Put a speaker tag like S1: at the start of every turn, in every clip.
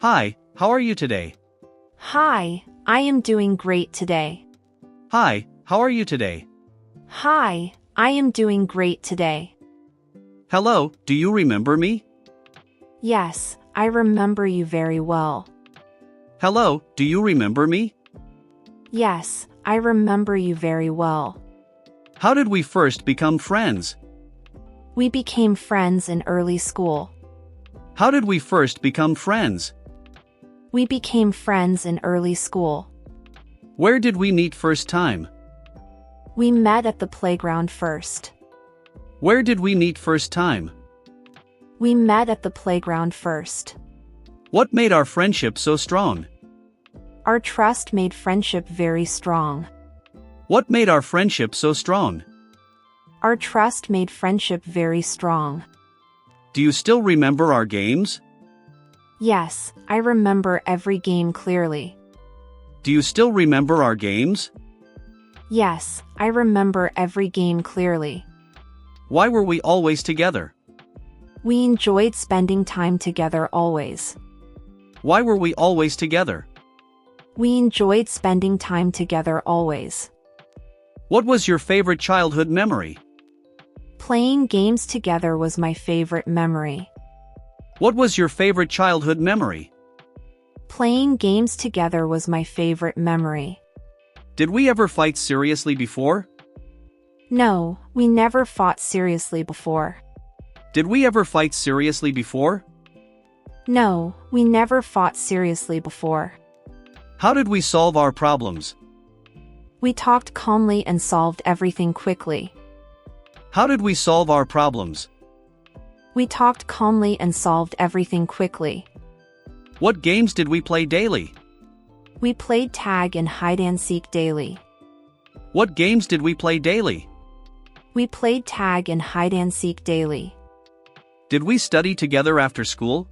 S1: Hi, how are you today?
S2: Hi, I am doing great today.
S1: Hi, how are you today?
S2: Hi, I am doing great today.
S1: Hello, do you remember me?
S2: Yes, I remember you very well.
S1: Hello, do you remember me?
S2: Yes, I remember you very well.
S1: How did we first become friends?
S2: We became friends in early school.
S1: How did we first become friends?
S2: We became friends in early school.
S1: Where did we meet first time?
S2: We met at the playground first.
S1: Where did we meet first time?
S2: We met at the playground first.
S1: What made our friendship so strong?
S2: Our trust made friendship very strong.
S1: What made our friendship so strong?
S2: Our trust made friendship very strong.
S1: Do you still remember our games?
S2: Yes, I remember every game clearly.
S1: Do you still remember our games?
S2: Yes, I remember every game clearly.
S1: Why were we always together?
S2: We enjoyed spending time together always.
S1: Why were we always together?
S2: We enjoyed spending time together always.
S1: What was your favorite childhood memory?
S2: Playing games together was my favorite memory.
S1: What was your favorite childhood memory?
S2: Playing games together was my favorite memory.
S1: Did we ever fight seriously before?
S2: No, we never fought seriously before.
S1: Did we ever fight seriously before?
S2: No, we never fought seriously before.
S1: How did we solve our problems?
S2: We talked calmly and solved everything quickly.
S1: How did we solve our problems?
S2: We talked calmly and solved everything quickly.
S1: What games did we play daily?
S2: We played tag and hide and seek daily.
S1: What games did we play daily?
S2: We played tag and hide and seek daily.
S1: Did we study together after school?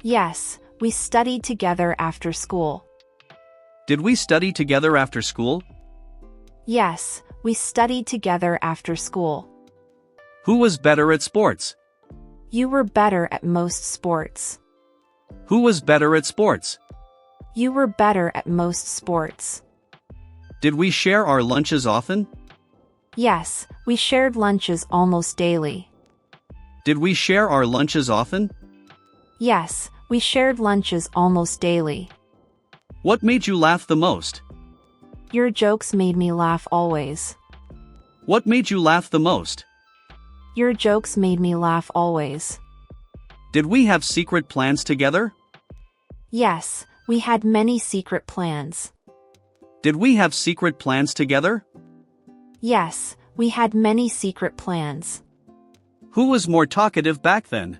S2: Yes, we studied together after school.
S1: Did we study together after school?
S2: Yes, we studied together after school.
S1: Who was better at sports?
S2: You were better at most sports.
S1: Who was better at sports?
S2: You were better at most sports.
S1: Did we share our lunches often?
S2: Yes, we shared lunches almost daily.
S1: Did we share our lunches often?
S2: Yes, we shared lunches almost daily.
S1: What made you laugh the most?
S2: Your jokes made me laugh always.
S1: What made you laugh the most?
S2: Your jokes made me laugh always.
S1: Did we have secret plans together?
S2: Yes, we had many secret plans.
S1: Did we have secret plans together?
S2: Yes, we had many secret plans.
S1: Who was more talkative back then?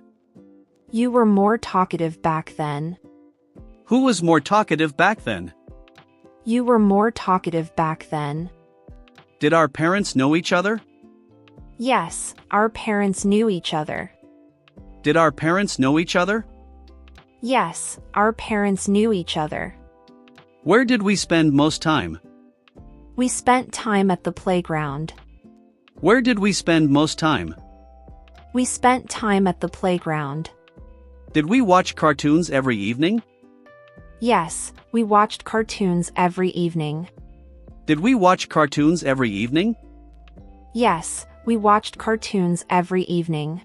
S2: You were more talkative back then.
S1: Who was more talkative back then?
S2: You were more talkative back then.
S1: Did our parents know each other?
S2: Yes, our parents knew each other.
S1: Did our parents know each other?
S2: Yes, our parents knew each other.
S1: Where did we spend most time?
S2: We spent time at the playground.
S1: Where did we spend most time?
S2: We spent time at the playground.
S1: Did we watch cartoons every evening?
S2: Yes, we watched cartoons every evening.
S1: Did we watch cartoons every evening?
S2: Yes, we watched cartoons every evening.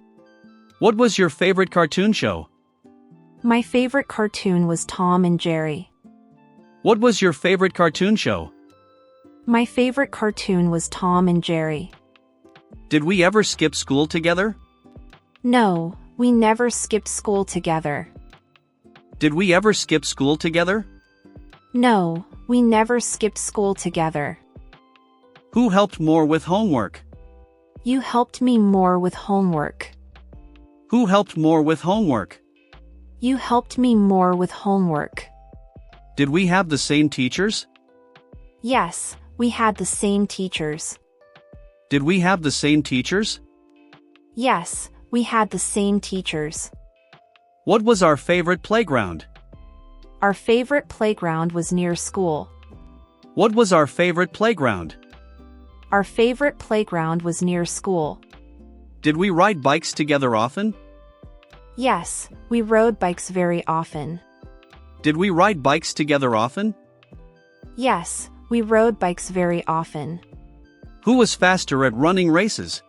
S1: What was your favorite cartoon show?
S2: My favorite cartoon was Tom and Jerry.
S1: What was your favorite cartoon show?
S2: My favorite cartoon was Tom and Jerry.
S1: Did we ever skip school together?
S2: No, we never skipped school together.
S1: Did we ever skip school together?
S2: No, we never skipped school together.
S1: Who helped more with homework?
S2: You helped me more with homework.
S1: Who helped more with homework?
S2: You helped me more with homework.
S1: Did we have the same teachers?
S2: Yes, we had the same teachers.
S1: Did we have the same teachers?
S2: Yes, we had the same teachers.
S1: What was our favorite playground?
S2: Our favorite playground was near school.
S1: What was our favorite playground?
S2: Our favorite playground was near school.
S1: Did we ride bikes together often?
S2: Yes, we rode bikes very often.
S1: Did we ride bikes together often?
S2: Yes, we rode bikes very often.
S1: Who was faster at running races?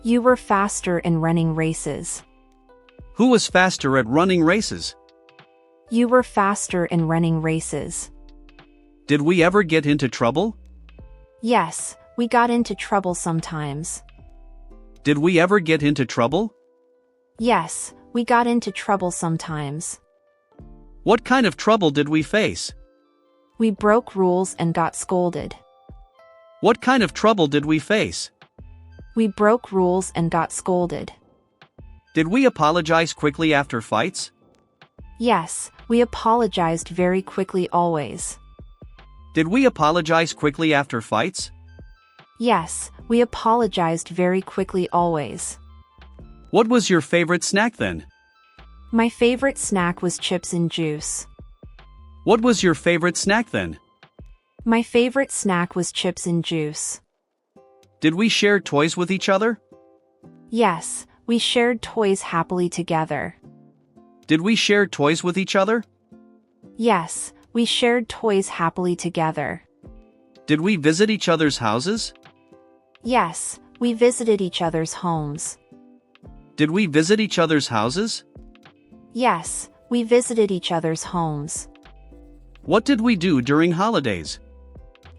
S2: You were faster in running races.
S1: Who was faster at running races?
S2: You were faster in running races.
S1: Did we ever get into trouble?
S2: Yes, we got into trouble sometimes.
S1: Did we ever get into trouble?
S2: Yes, we got into trouble sometimes.
S1: What kind of trouble did we face?
S2: We broke rules and got scolded.
S1: What kind of trouble did we face?
S2: We broke rules and got scolded.
S1: Did we apologize quickly after fights?
S2: Yes, we apologized very quickly always.
S1: Did we apologize quickly after fights?
S2: Yes, we apologized very quickly always.
S1: What was your favorite snack then?
S2: My favorite snack was chips and juice.
S1: What was your favorite snack then?
S2: My favorite snack was chips and juice.
S1: Did we share toys with each other?
S2: Yes, we shared toys happily together.
S1: Did we share toys with each other?
S2: Yes, we shared toys happily together.
S1: Did we visit each other's houses?
S2: Yes, we visited each other's homes.
S1: Did we visit each other's houses?
S2: Yes, we visited each other's homes.
S1: What did we do during holidays?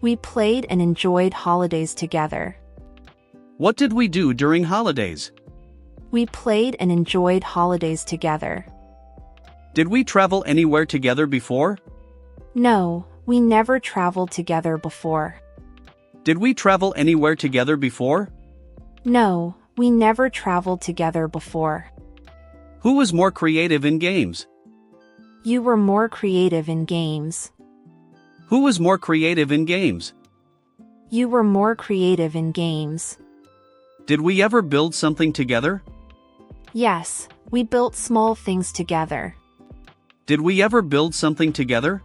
S2: We played and enjoyed holidays together.
S1: What did we do during holidays?
S2: We played and enjoyed holidays together.
S1: Did we travel anywhere together before?
S2: No, we never traveled together before.
S1: Did we travel anywhere together before?
S2: No, we never traveled together before.
S1: Who was more creative in games?
S2: You were more creative in games.
S1: Who was more creative in games?
S2: You were more creative in games.
S1: Did we ever build something together?
S2: Yes, we built small things together.
S1: Did we ever build something together?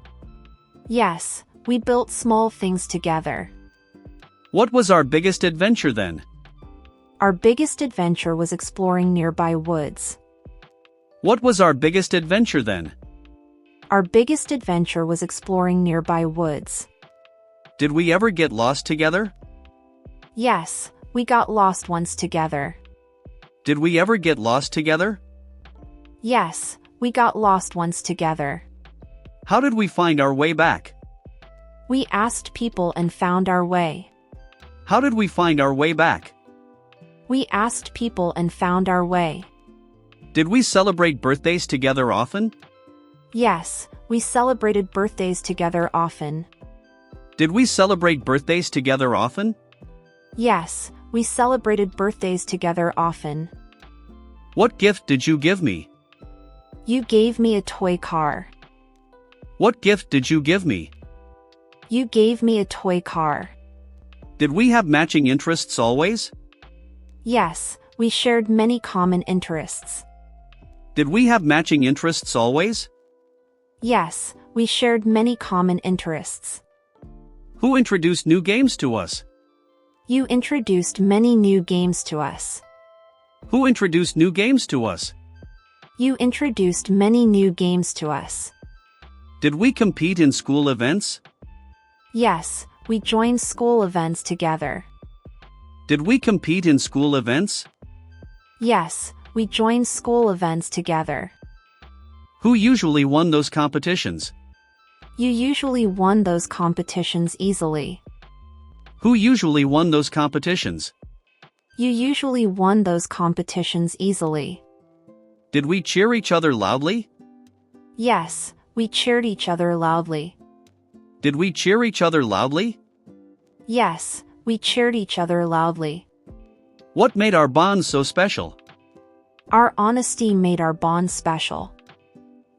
S2: Yes, we built small things together.
S1: What was our biggest adventure then?
S2: Our biggest adventure was exploring nearby woods.
S1: What was our biggest adventure then?
S2: Our biggest adventure was exploring nearby woods.
S1: Did we ever get lost together?
S2: Yes, we got lost once together.
S1: Did we ever get lost together?
S2: Yes, we got lost once together.
S1: How did we find our way back?
S2: We asked people and found our way.
S1: How did we find our way back?
S2: We asked people and found our way.
S1: Did we celebrate birthdays together often?
S2: Yes, we celebrated birthdays together often.
S1: Did we celebrate birthdays together often?
S2: Yes, we celebrated birthdays together often.
S1: What gift did you give me?
S2: You gave me a toy car.
S1: What gift did you give me?
S2: You gave me a toy car.
S1: Did we have matching interests always?
S2: Yes, we shared many common interests.
S1: Did we have matching interests always?
S2: Yes, we shared many common interests.
S1: Who introduced new games to us?
S2: You introduced many new games to us.
S1: Who introduced new games to us?
S2: You introduced many new games to us.
S1: Did we compete in school events?
S2: Yes, we joined school events together.
S1: Did we compete in school events?
S2: Yes, we joined school events together.
S1: Who usually won those competitions?
S2: You usually won those competitions easily.
S1: Who usually won those competitions?
S2: You usually won those competitions easily.
S1: Did we cheer each other loudly?
S2: Yes, we cheered each other loudly.
S1: Did we cheer each other loudly?
S2: Yes, we cheered each other loudly.
S1: What made our bond so special?
S2: Our honesty made our bond special.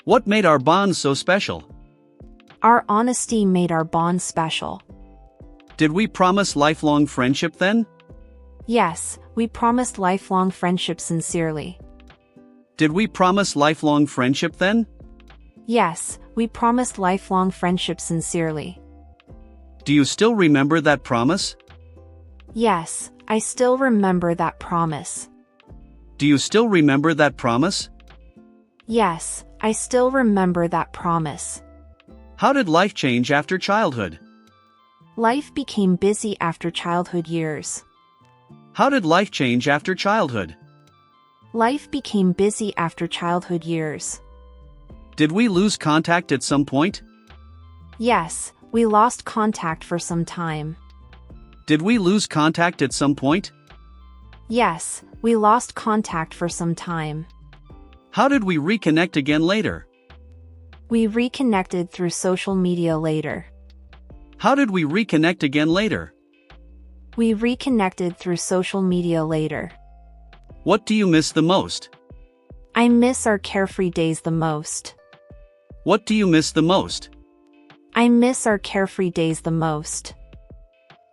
S1: What made our bond so special?
S2: Our honesty made our bond special.
S1: Did we promise lifelong friendship then?
S2: Yes, we promised lifelong friendship sincerely.
S1: Did we promise lifelong friendship then?
S2: Yes, we promised lifelong friendship sincerely.
S1: Do you still remember that promise?
S2: Yes, I still remember that promise.
S1: Do you still remember that promise?
S2: Yes, I still remember that promise.
S1: How did life change after childhood?
S2: Life became busy after childhood years.
S1: How did life change after childhood?
S2: Life became busy after childhood years.
S1: Did we lose contact at some point?
S2: Yes, we lost contact for some time.
S1: Did we lose contact at some point?
S2: Yes, we lost contact for some time.
S1: How did we reconnect again later?
S2: We reconnected through social media later.
S1: How did we reconnect again later?
S2: We reconnected through social media later.
S1: What do you miss the most?
S2: I miss our carefree days the most.
S1: What do you miss the most?
S2: I miss our carefree days the most.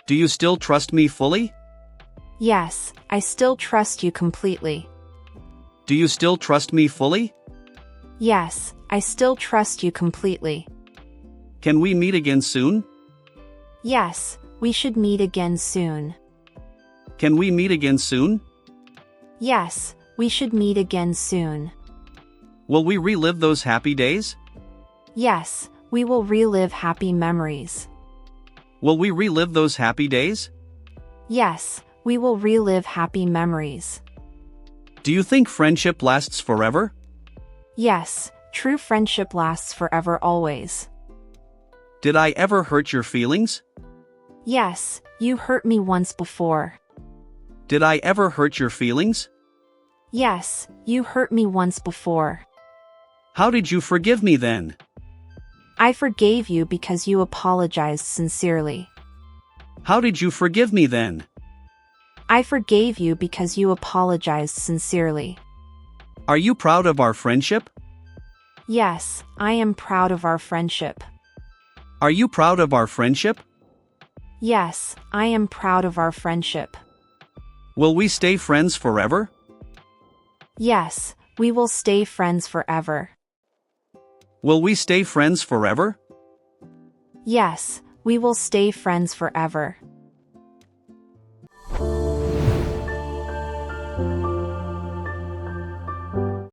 S1: Do you still trust me fully?
S2: Yes, I still trust you completely.
S1: Do you still trust me fully?
S2: Yes, I still trust you completely.
S1: Can we meet again soon?
S2: Yes, we should meet again soon.
S1: Can we meet again soon?
S2: Yes, we should meet again soon.
S1: Will we relive those happy days?
S2: Yes, we will relive happy memories.
S1: Will we relive those happy days?
S2: Yes, we will relive happy memories.
S1: Do you think friendship lasts forever?
S2: Yes, true friendship lasts forever always.
S1: Did I ever hurt your feelings?
S2: Yes, you hurt me once before.
S1: Did I ever hurt your feelings?
S2: Yes, you hurt me once before.
S1: How did you forgive me then?
S2: I forgave you because you apologized sincerely.
S1: How did you forgive me then?
S2: I forgave you because you apologized sincerely.
S1: Are you proud of our friendship?
S2: Yes, I am proud of our friendship.
S1: Are you proud of our friendship?
S2: Yes, I am proud of our friendship.
S1: Will we stay friends forever?
S2: Yes, we will stay friends forever.
S1: Will we stay friends forever?
S2: Yes, we will stay friends forever.